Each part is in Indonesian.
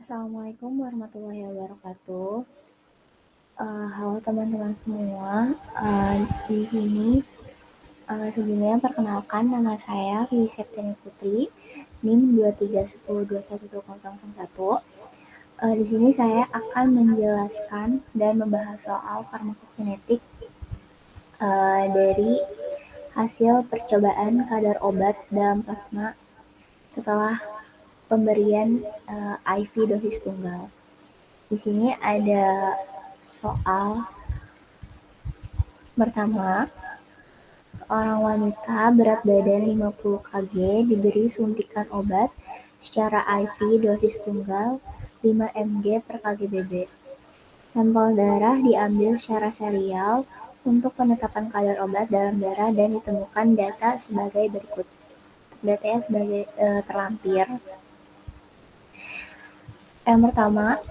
Assalamualaikum warahmatullahi wabarakatuh. Halo teman-teman semua. Di sini sebelumnya perkenalkan nama saya Vivi Septiani Putri, NIM 231021201. Di sini saya akan menjelaskan dan membahas soal farmakokinetik dari hasil percobaan kadar obat dalam plasma setelah pemberian IV dosis tunggal. Di sini ada soal pertama, seorang wanita berat badan 50 kg diberi suntikan obat secara IV dosis tunggal 5 mg per kg-BB. Sampel darah diambil secara serial untuk penetapan kadar obat dalam darah dan ditemukan data sebagai berikut. Datanya sebagai terlampir. Yang pertama,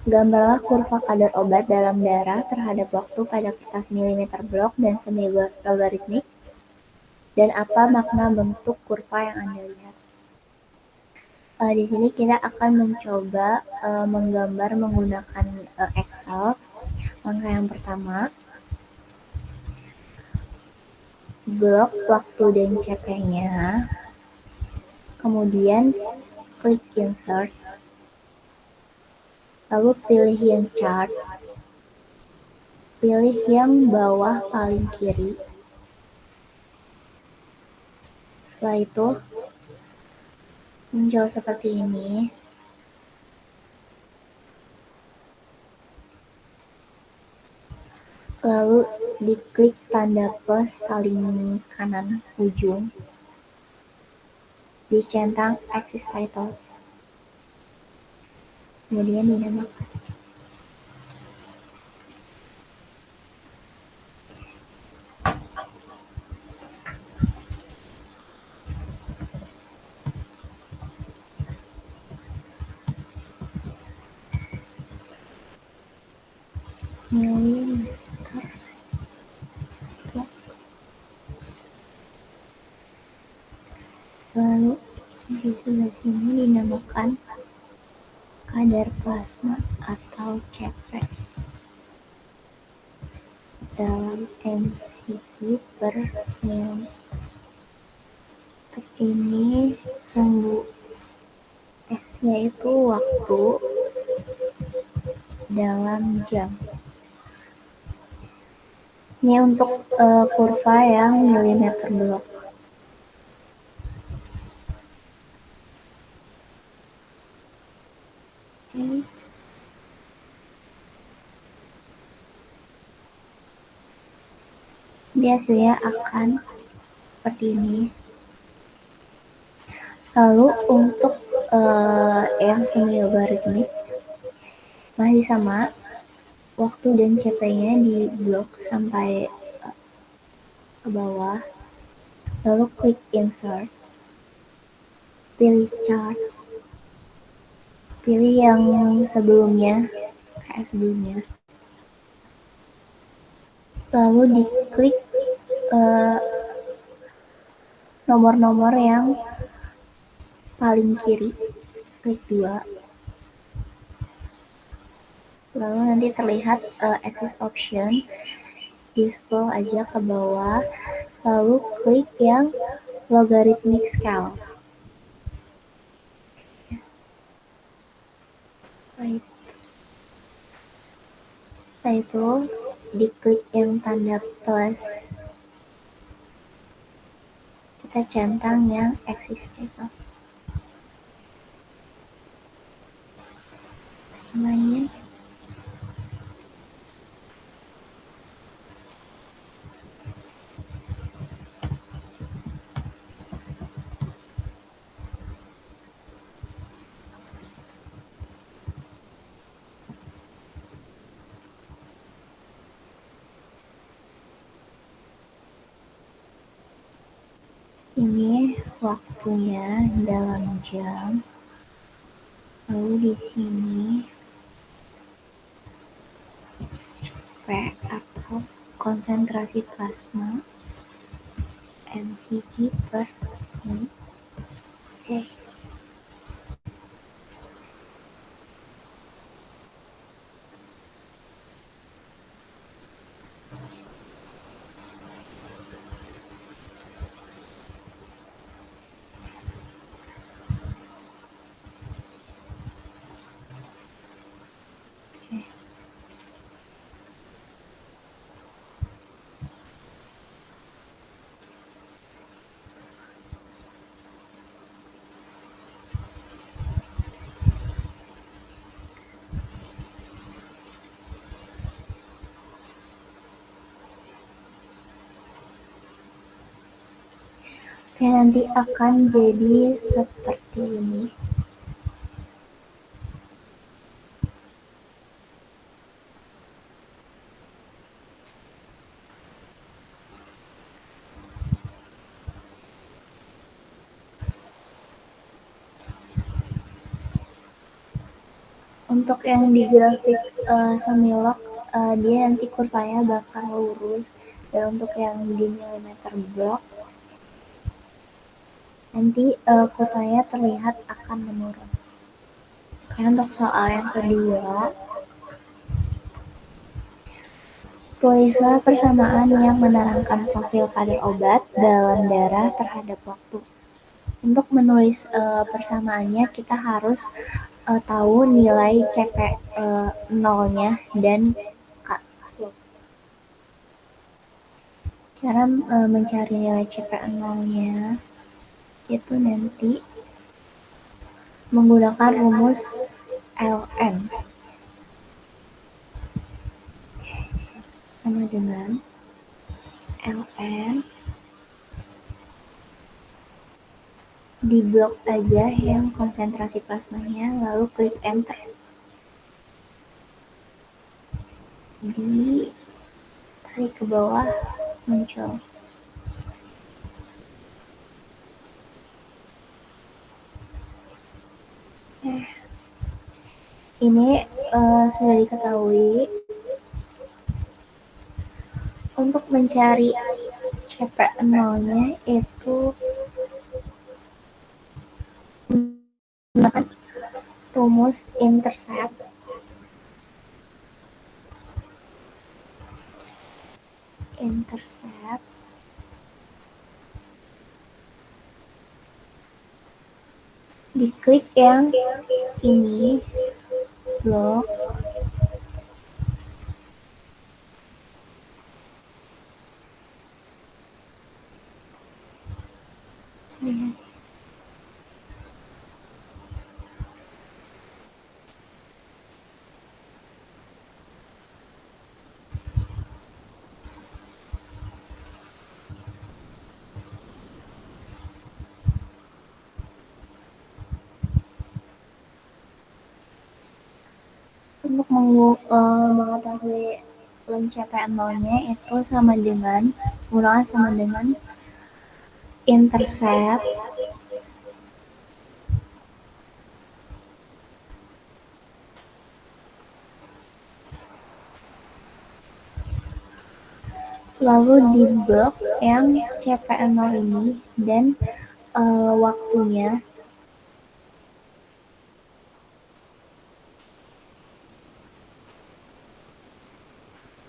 gambarlah kurva kadar obat dalam darah terhadap waktu pada kertas milimeter blok dan semi logaritmik, dan apa makna bentuk kurva yang Anda lihat. Di sini kita akan mencoba menggambar menggunakan Excel. Langkah yang pertama, blok waktu dan CP-nya, kemudian klik insert, lalu pilih yang chart, pilih yang bawah paling kiri. Setelah itu muncul seperti ini. Lalu diklik tanda plus paling kanan ujung, dicentang axis title, kemudian dinamakan. Milimeter blok. Lalu di sebelah sini dinamakan kadar plasma atau CP dalam mcq per mil. Ini sumbu X-nya itu waktu dalam jam. Ini untuk kurva yang milimeter blok. Dia hasilnya akan seperti ini. Lalu untuk yang semi logaritmik masih sama, waktu dan CP-nya di blok sampai ke bawah, lalu klik insert, pilih chart, pilih yang sebelumnya, kayak sebelumnya, lalu diklik nomor-nomor yang paling kiri, klik 2, lalu nanti terlihat axis option, di scroll aja ke bawah, lalu klik yang logarithmic scale. Setelah itu diklik yang tanda plus, kita centang yang axis itu. Namanya ini waktunya dalam jam. Lalu di sini CP atau konsentrasi plasma mcq per mil. Oke. Oke, nanti akan jadi seperti ini. Untuk yang di grafik semilok, dia nanti kurvanya bakal lurus. Dan untuk yang di millimeter block, nanti kurvanya terlihat akan menurun. Oke, untuk soal yang kedua, tulislah persamaan yang menerangkan profil kadar obat dalam darah terhadap waktu. Untuk menulis persamaannya, kita harus tahu nilai CP nolnya dan slope. Cara mencari nilai CP nolnya itu nanti menggunakan rumus ln sama dengan ln di blok aja yang konsentrasi plasmanya, lalu klik enter. Di tarik ke bawah muncul. Ini sudah diketahui untuk mencari CP nolnya itu menggunakan rumus intercept diklik yang ini blok untuk mengetahui pencapaian nolnya itu sama dengan intercept lalu di blok yang CP0 ini dan waktunya,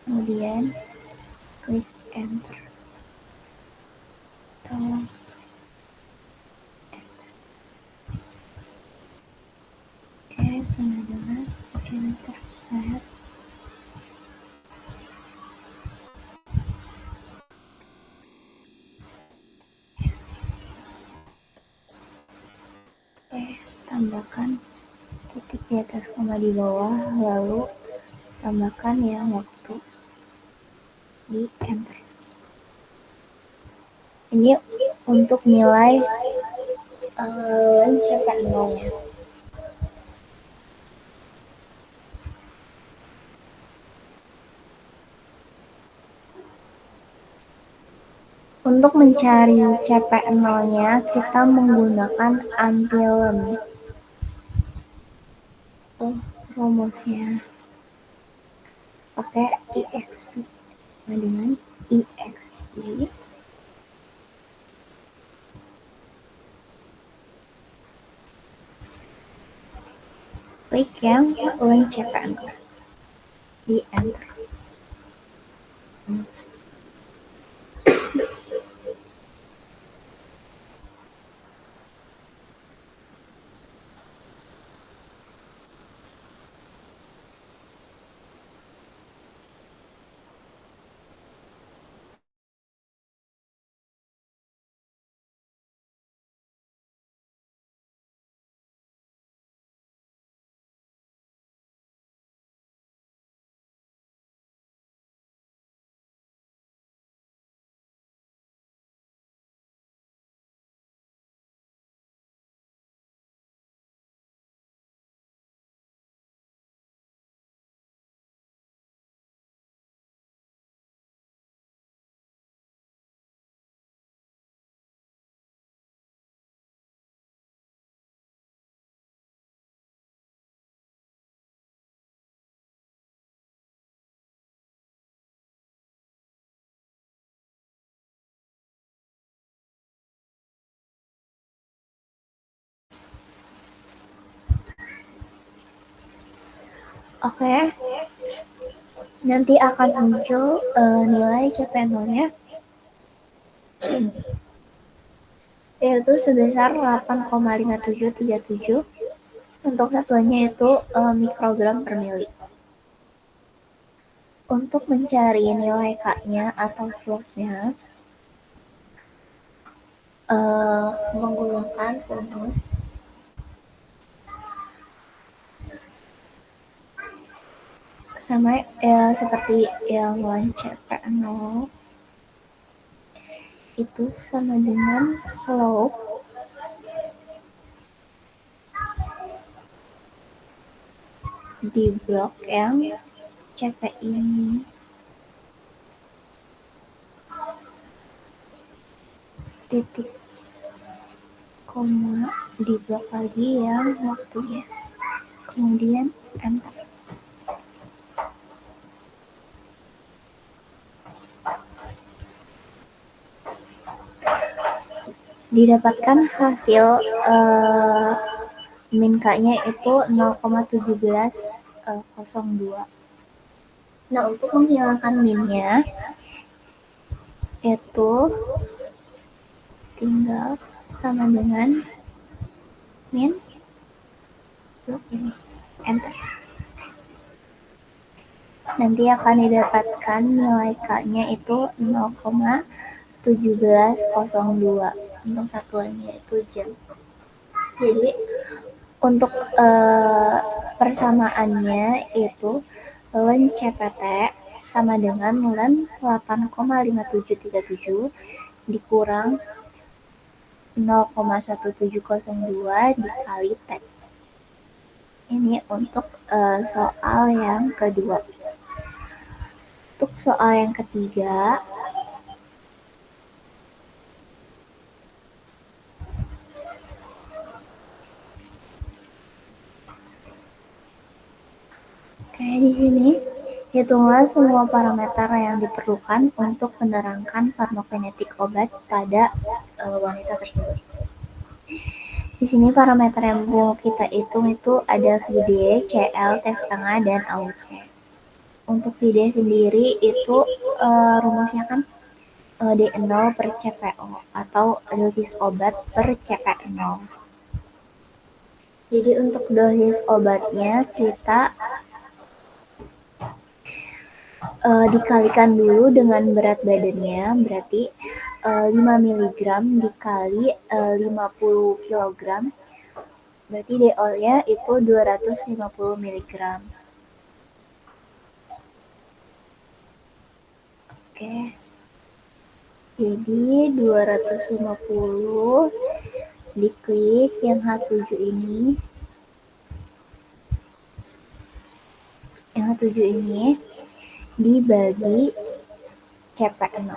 kemudian klik enter. Tolong sama dengan intercept tambahkan titik di atas koma di bawah, lalu tambahkan yang waktu di enter. Ini untuk nilai CP0-nya. Untuk mencari CP0-nya, kita menggunakan antillen. Rumusnya pakai EXP dengan EXP klik yang link CP0 di enter. Oke, nanti akan muncul nilai CP0-nya yaitu sebesar 8,5737. Untuk satuannya itu mikrogram per mili. Untuk mencari nilai K-nya atau slope-nya, menggunakan rumus sama seperti yang CP0 itu sama dengan slope di blok yang CP ini titik koma di blok lagi yang waktunya, kemudian enter. Didapatkan hasil min K-nya itu 0,1702. Nah, untuk menghilangkan min-nya itu tinggal sama dengan min blok ini, enter. Nanti akan didapatkan nilai K-nya itu 0,1702. Untuk satuannya itu jam. Jadi untuk persamaannya itu len CPT sama dengan len 8,5737 dikurang 0,1702 dikali T. Ini untuk soal yang kedua. Untuk soal yang ketiga, kayak di sini, hitunglah semua parameter yang diperlukan untuk menerangkan farmakokinetik obat pada wanita tersebut. Di sini parameter yang mau kita hitung itu ada VD, CL, T setengah, dan AUC. Untuk VD sendiri itu rumusnya kan D0 per CPO atau dosis obat per CP0. Jadi untuk dosis obatnya kita dikalikan dulu dengan berat badannya, berarti 5 mg dikali 50 kg, berarti DO-nya itu 250 mg. Oke, jadi 250 diklik yang H7 ini, dibagi CP0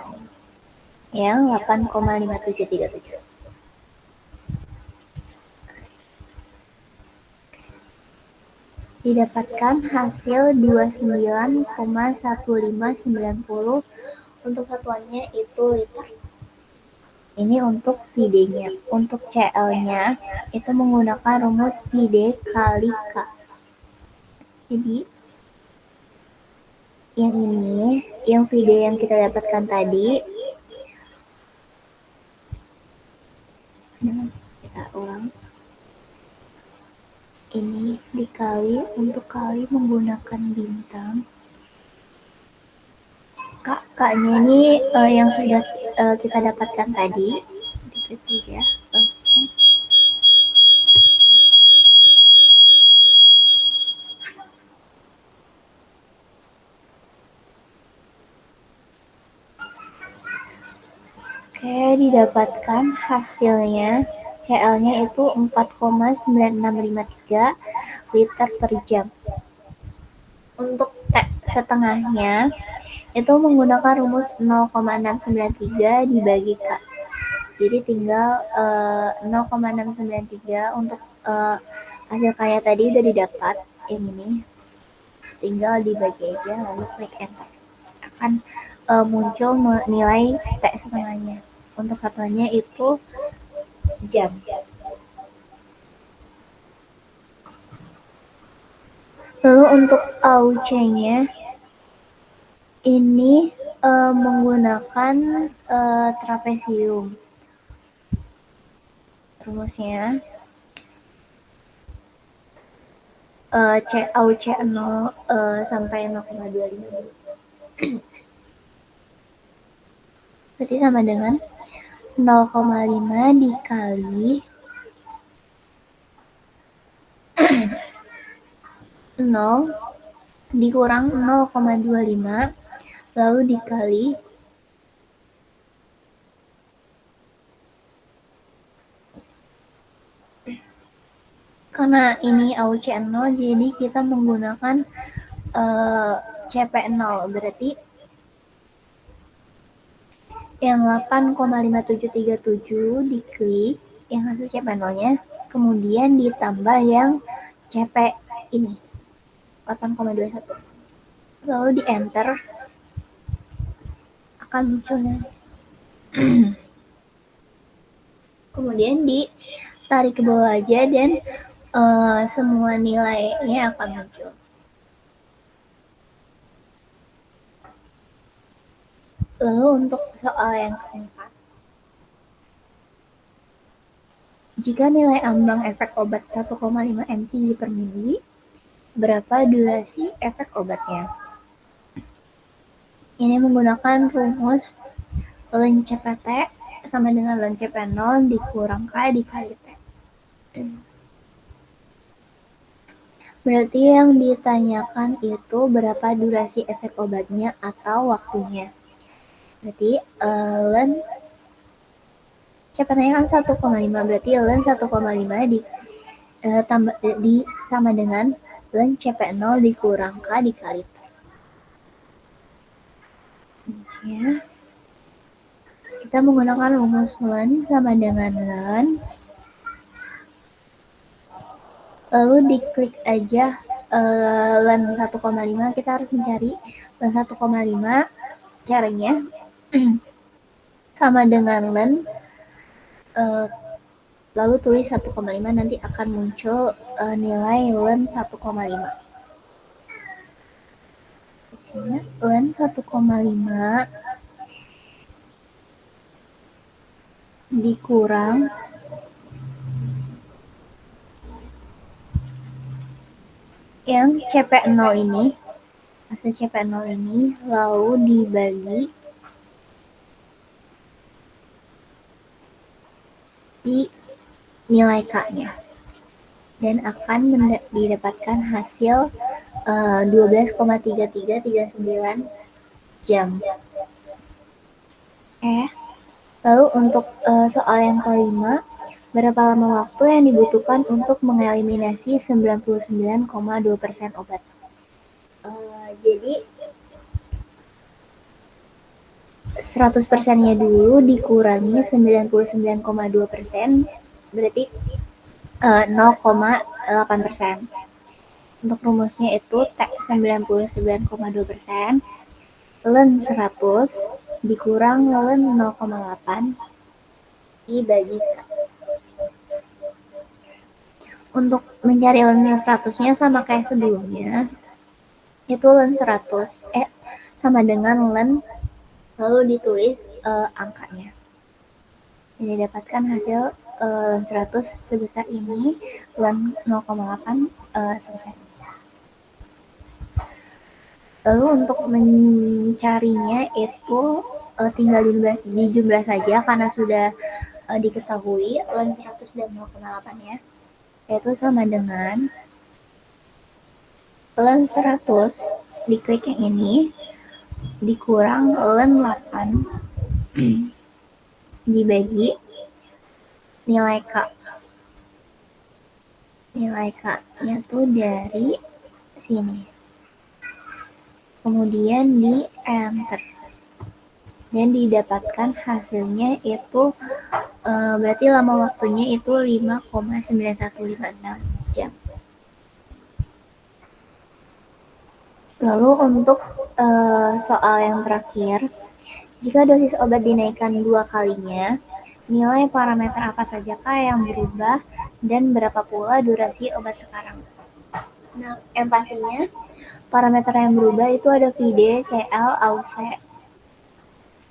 yang 8,5737. Didapatkan hasil 29,1590. Untuk satuannya itu liter. Ini untuk VD-nya. Untuk CL-nya itu menggunakan rumus VD kali K. Jadi Yang ini, yang video yang kita dapatkan tadi, kita ulang. Ini dikali untuk kali menggunakan bintang. Kakaknya ini yang sudah kita dapatkan tadi. Gitu ya, langsung. Oke, didapatkan hasilnya. CL-nya itu 4,9653 liter per jam. Untuk T setengahnya itu menggunakan rumus 0,693 dibagi K. Jadi tinggal 0,693 untuk hasil kaya tadi udah didapat yang ini. Tinggal dibagi aja lalu klik enter. Akan muncul nilai T setengahnya. Untuk satuannya itu jam. Lalu untuk AUC-nya ini menggunakan trapesium. Rumusnya AUC 0 sampai 0,25. Berarti sama dengan 0,5 dikali 0 dikurang 0,25 lalu dikali karena ini AUC 0 jadi kita menggunakan CP0 berarti yang 8,5737 diklik yang hasil CP0-nya kemudian ditambah yang CP ini 8,21 lalu di enter akan munculnya kemudian ditarik ke bawah aja dan semua nilainya akan muncul. Lalu untuk soal yang keempat, jika nilai ambang efek obat 1,5 mcg per mili, berapa durasi efek obatnya? Ini menggunakan rumus ln CPT sama dengan ln CP0 dikurang K dikali T. Berarti yang ditanyakan itu berapa durasi efek obatnya atau waktunya. Berarti ln CP-nya kan 1,5 berarti ln 1,5 sama dengan ln CP0 dikurang K dikali T. Ya. Kita menggunakan rumus ln sama dengan ln lalu diklik aja ln 1,5 kita harus mencari ln 1,5 caranya sama dengan ln lalu tulis 1,5 nanti akan muncul nilai ln 1,5 ln 1,5 dikurang yang CP0 ini hasil CP0 ini lalu dibagi di nilai K-nya dan akan didapatkan hasil 12,3339 jam. Lalu untuk soal yang kelima, berapa lama waktu yang dibutuhkan untuk mengeliminasi 99,2% obat? Jadi 100%-nya dulu dikurangi 99,2% berarti 0,8%. Untuk rumusnya itu T 99,2% ln 100 dikurang ln 0,8 dibagi K. Untuk mencari ln 100-nya sama kayak sebelumnya, itu ln 100 sama dengan len, lalu ditulis angkanya. Jadi dapatkan hasil len 100 sebesar ini, len 0,8 sebesar ini. Lalu untuk mencarinya itu tinggal dijumlah saja karena sudah diketahui len 100 dan 0,8 ya, yaitu sama dengan len 100 diklik yang ini dikurang len 8 dibagi nilai K. Nilai K-nya tuh dari sini. Kemudian di enter. Dan didapatkan hasilnya itu berarti lama waktunya itu 5,9156 jam. Lalu untuk soal yang terakhir, jika dosis obat dinaikkan 2 kalinya, nilai parameter apa sajakah yang berubah dan berapa pula durasi obat sekarang? Nah, yang pastinya parameter yang berubah itu ada VD, CL, AUC.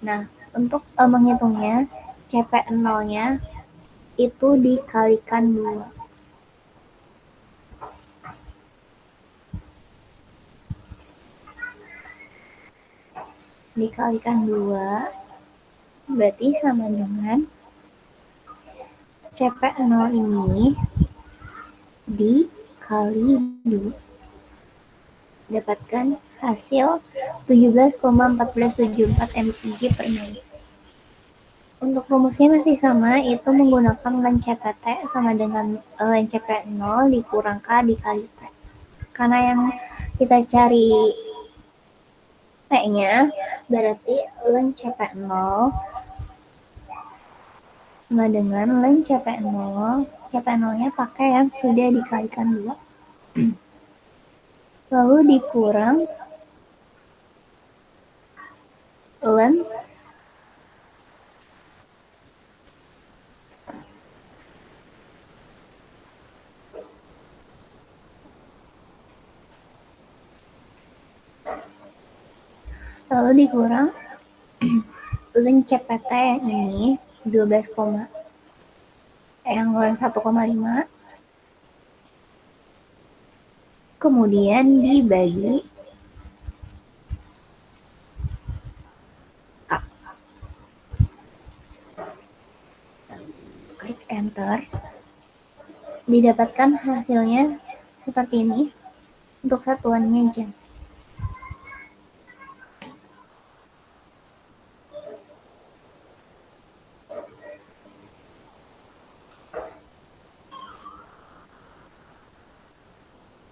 Nah, untuk menghitungnya, CP0-nya itu dikalikan 2. Dikalikan 2 berarti sama dengan CP0 ini dikali 2. Dapatkan hasil 17,1474 mcg per menit. Untuk rumusnya masih sama, itu menggunakan len CPT sama dengan len CP0 dikurang K dikali T. Karena yang kita cari T-nya, berarti len CP0 sama dengan len CP0. CP0-nya pakai yang sudah dikalikan 2. Lalu dikurang len lalu dikurang len CPT yang ini 12, yang len 1,5 kemudian dibagi K. Klik enter, didapatkan hasilnya seperti ini untuk satuannya jam.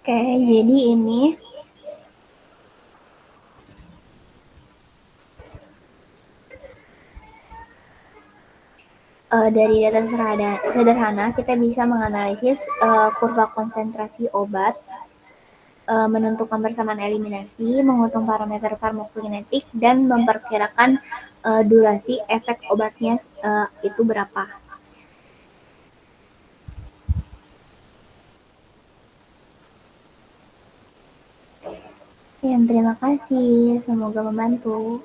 Oke, jadi ini dari data sederhana kita bisa menganalisis kurva konsentrasi obat, menentukan persamaan eliminasi, menghitung parameter farmakokinetik, dan memperkirakan durasi efek obatnya itu berapa. Terima kasih, semoga membantu.